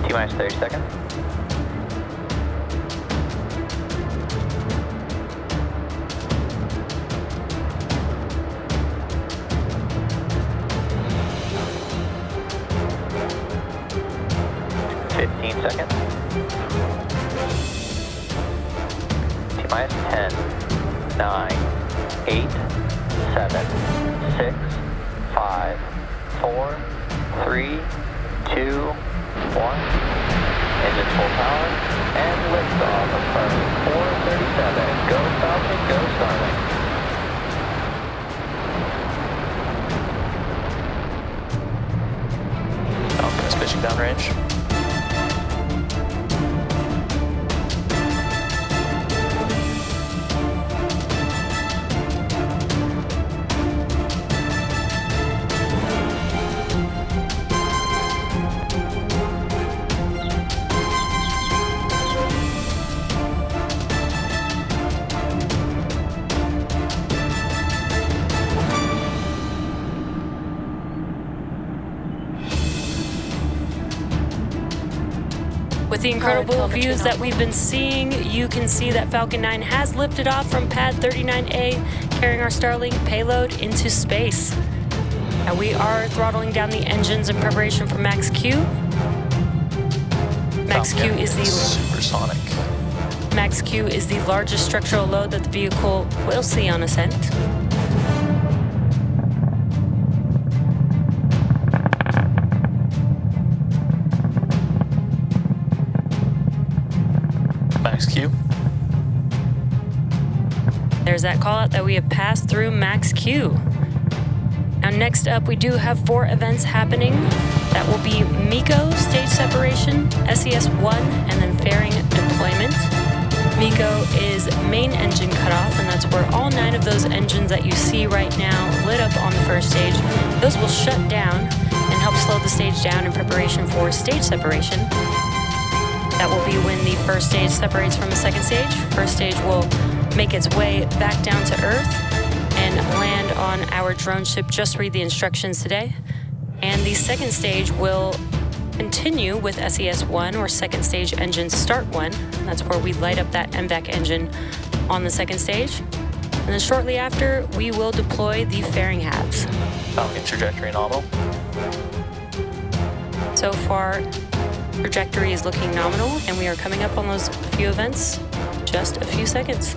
T-minus 30 seconds. Seconds. T-minus 10, 9, 8, 7, 6, 5, 4, 3, 2, 1. Engines full power and liftoff of Starlink 437. Go Falcon, go Starlink. Falcon is pitching downrange. With the incredible views that we've been seeing, you can see that Falcon 9 has lifted off from pad 39A, carrying our Starlink payload into space. Now we are throttling down the engines in preparation for Max Q. Max Q is the supersonic. Max Q is the largest structural load that the vehicle will see on ascent. Max Q. There's that call out that we have passed through Max Q. Now next up, we do have 4 events happening. That will be MECO, stage separation, SES-1, and then fairing deployment. MECO is main engine cutoff, and that's where all 9 of those engines that you see right now lit up on the first stage, those will shut down and help slow the stage down in preparation for stage separation. That will be when the first stage separates from the second stage. First stage will make its way back down to Earth and land on our drone ship. Just read the instructions today. And the second stage will continue with SES-1, or second stage engine start 1. That's where we light up that MVAC engine on the second stage. And then shortly after, we will deploy the fairing halves. Falcon trajectory nominal. So far, trajectory is looking nominal, and we are coming up on those few events. Just a few seconds.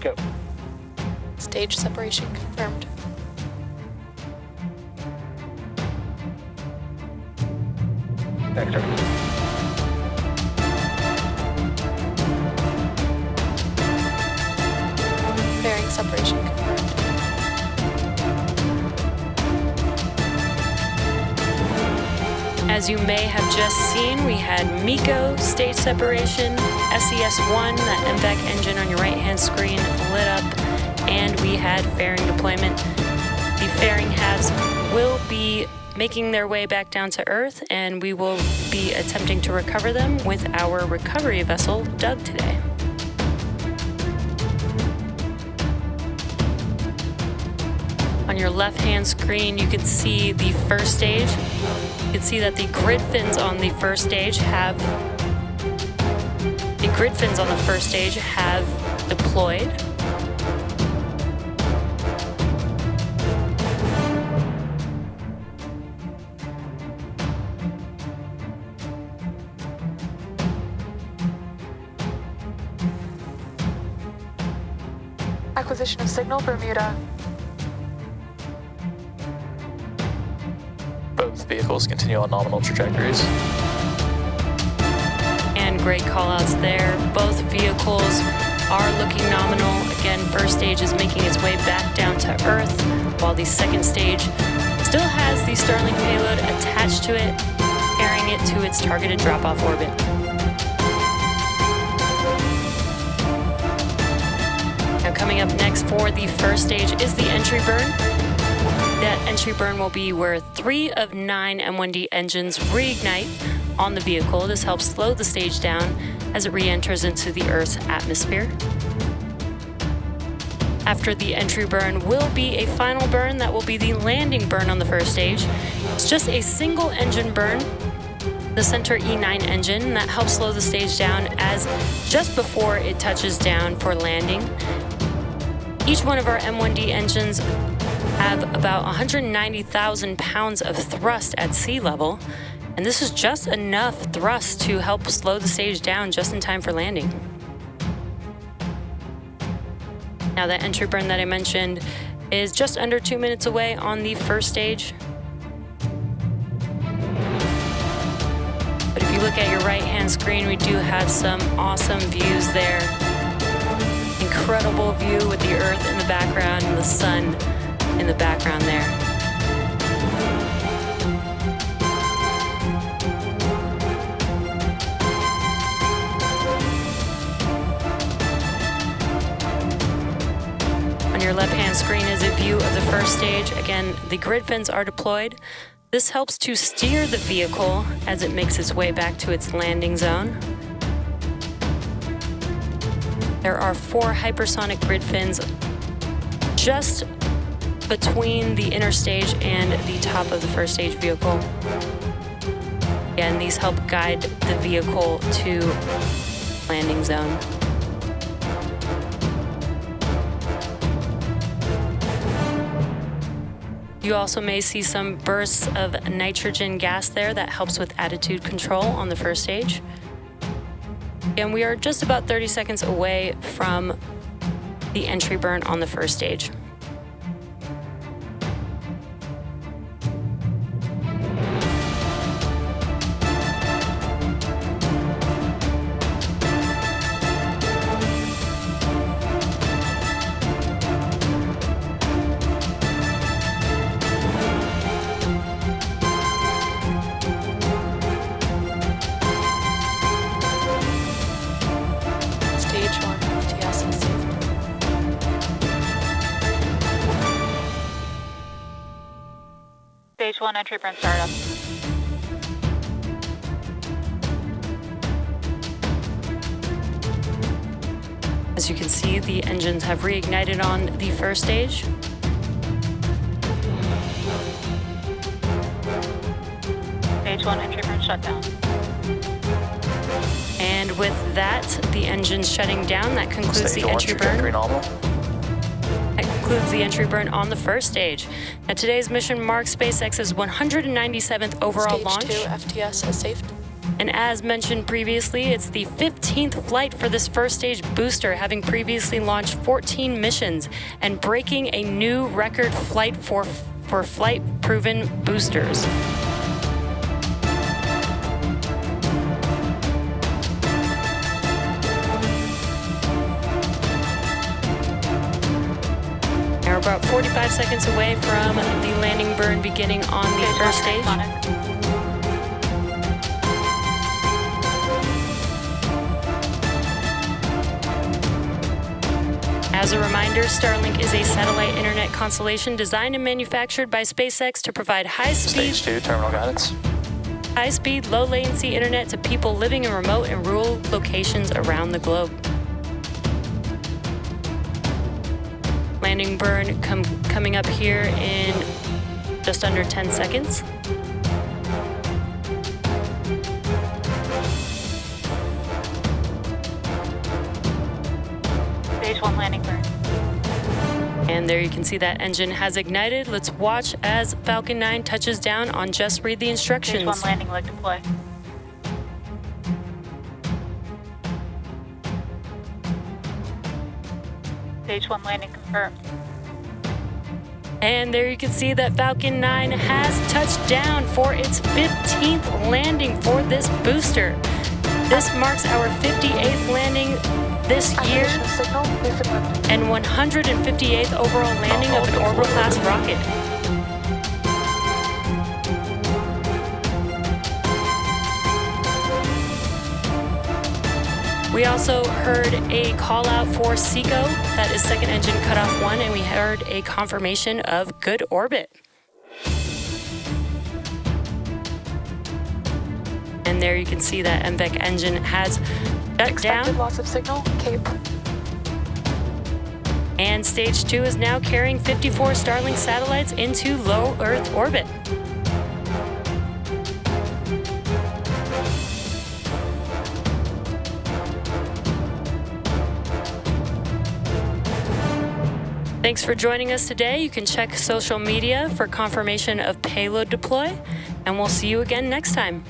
Go. Stage separation confirmed. Vector. Fairing separation confirmed. As you may have just seen, we had MECO, stage separation, SES-1, that MVAC engine on your right-hand screen lit up, and we had fairing deployment. The fairing halves will be making their way back down to Earth, and we will be attempting to recover them with our recovery vessel, Doug, today. On your left-hand screen, you can see the first stage. You can see that the grid fins on the first stage have deployed. Acquisition of signal, Bermuda. Both vehicles continue on nominal trajectories. And great call-outs there. Both vehicles are looking nominal. Again, first stage is making its way back down to Earth, while the second stage still has the Starlink payload attached to it, carrying it to its targeted drop-off orbit. Now coming up next for the first stage is the entry burn. That entry burn will be where 3 of 9 M1D engines reignite on the vehicle. This helps slow the stage down as it re-enters into the Earth's atmosphere. After the entry burn will be a final burn that will be the landing burn on the first stage. It's just a single engine burn, the Center E9 engine, that helps slow the stage down as just before it touches down for landing. Each one of our M1D engines have about 190,000 pounds of thrust at sea level, and this is just enough thrust to help slow the stage down just in time for landing. Now, that entry burn that I mentioned is just under 2 minutes away on the first stage. But if you look at your right-hand screen, we do have some awesome views there. Incredible view with the Earth in the background and the sun in the background there. Your left-hand screen is a view of the first stage. Again, the grid fins are deployed. This helps to steer the vehicle as it makes its way back to its landing zone. There are 4 hypersonic grid fins just between the inner stage and the top of the first stage vehicle. Again, these help guide the vehicle to landing zone. You also may see some bursts of nitrogen gas there that helps with attitude control on the first stage. And we are just about 30 seconds away from the entry burn on the first stage. Stage 1 entry burn startup. As you can see, the engines have reignited on the first stage. Stage 1 entry burn shutdown. And with that, the engine's shutting down. That concludes Stage the 1 entry trajectory burn. nominal. That concludes the entry burn on the first stage. Now, today's mission marks SpaceX's 197th overall launch. Stage 2 FTS is safe. And as mentioned previously, it's the 15th flight for this first stage booster, having previously launched 14 missions and breaking a new record flight for flight-proven boosters. We're about 45 seconds away from the landing burn beginning on the first stage. As a reminder, Starlink is a satellite internet constellation designed and manufactured by SpaceX to provide high-speed, Stage 2 terminal guidance. high-speed, low-latency internet to people living in remote and rural locations around the globe. Landing burn coming up here in just under 10 seconds. Stage 1 landing burn. And there you can see that engine has ignited. Let's watch as Falcon 9 touches down on Just Read the Instructions. Stage 1 landing leg deploy. Stage 1 landing confirmed. And there you can see that Falcon 9 has touched down for its 15th landing for this booster. This marks our 58th landing this year and 158th overall landing of an orbital class rocket. We also heard a call out for SECO, that is second engine cutoff 1, and we heard a confirmation of good orbit. And And there you can see that MVEC engine has shut Expected down. loss of signal, Cape. And stage 2 is now carrying 54 Starlink satellites into low Earth orbit. Thanks for joining us today. You can check social media for confirmation of payload deploy, and we'll see you again next time.